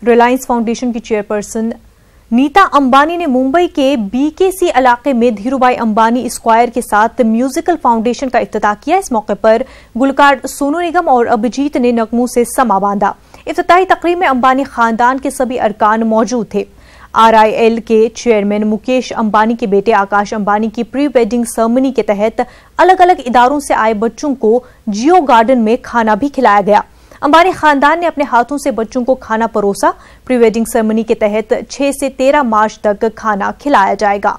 Reliance foundation की chairperson Nita Ambani ने मुंबई के बीकेसी इलाके में धीरूभाई अंबानी स्क्वायर के साथ म्यूजिकल फाउंडेशन का इफ्तिताह किया। इस मौके पर गुलकार सोनू निगम और अभिजीत ने नगमों से समा बांधा। इफ्तिताही तकरीब में अंबानी खानदान के सभी अरकान मौजूद थे। RIL के चेयरमैन मुकेश अंबानी के बेटे आकाश अंबानी की प्री वेडिंग सेरेमनी के तहत अलग अलग इदारों से आए बच्चों को जियो गार्डन में खाना भी खिलाया गया। अंबानी खानदान ने अपने हाथों से बच्चों को खाना परोसा। प्री वेडिंग सेरेमनी के तहत 6 से 13 मार्च तक खाना खिलाया जाएगा।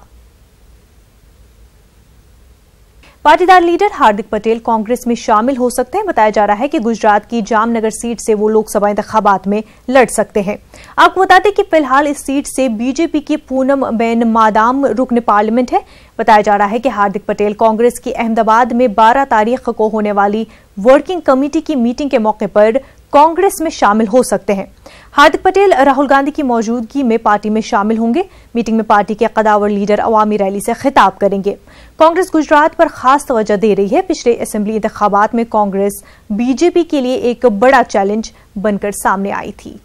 पाटीदार लीडर हार्दिक पटेल कांग्रेस में शामिल हो सकते हैं। बताया जा रहा है कि गुजरात की जामनगर सीट से वो लोकसभा इंतखाबात में लड़ सकते हैं। आपको बता दें कि फिलहाल इस सीट से बीजेपी की पूनम बेन मादाम रुकन पार्लियामेंट है। बताया जा रहा है कि हार्दिक पटेल कांग्रेस की अहमदाबाद में 12 तारीख को होने वाली वर्किंग कमेटी की मीटिंग के मौके पर कांग्रेस में शामिल हो सकते हैं। हार्दिक पटेल राहुल गांधी की मौजूदगी में पार्टी में शामिल होंगे। मीटिंग में पार्टी के कदावर लीडर अवामी रैली से खिताब करेंगे। कांग्रेस गुजरात पर खास तवज्जो दे रही है। पिछले असेंबली इंतखाबात में कांग्रेस बीजेपी के लिए एक बड़ा चैलेंज बनकर सामने आई थी।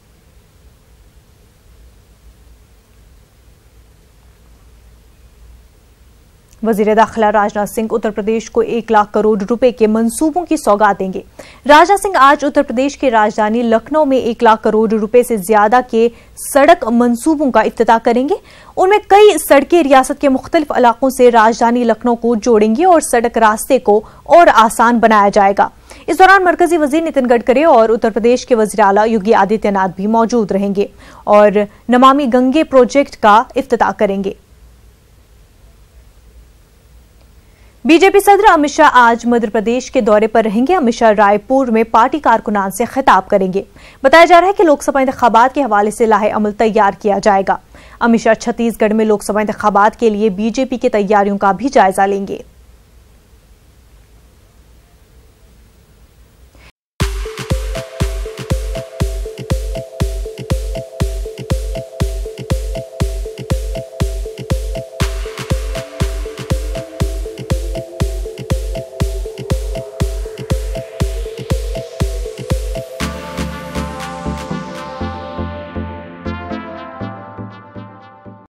वजीर दाखिला राजनाथ सिंह उत्तर प्रदेश को 1 लाख करोड़ रुपए के मंसूबों की सौगात देंगे। राजनाथ सिंह आज उत्तर प्रदेश की राजधानी लखनऊ में 1 लाख करोड़ रुपए से ज्यादा के सड़क मंसूबों का इफ्तिताह करेंगे। उनमें कई सड़कें रियासत के मुख्तलिफ इलाकों से राजधानी लखनऊ को जोड़ेंगी और सड़क रास्ते को और आसान बनाया जाएगा। इस दौरान मरकजी वजीर नितिन गडकरी और उत्तर प्रदेश के वजीर आला योगी आदित्यनाथ भी मौजूद रहेंगे और नमामि गंगे प्रोजेक्ट का इफ्तिताह करेंगे। बीजेपी सदर अमित शाह आज मध्य प्रदेश के दौरे पर रहेंगे। अमित शाह रायपुर में पार्टी कारकुनान से खिताब करेंगे। बताया जा रहा है कि लोकसभा इंतखाबात के हवाले से लाहे अमल तैयार किया जाएगा। अमित शाह छत्तीसगढ़ में लोकसभा इंतखाबात के लिए बीजेपी की तैयारियों का भी जायजा लेंगे।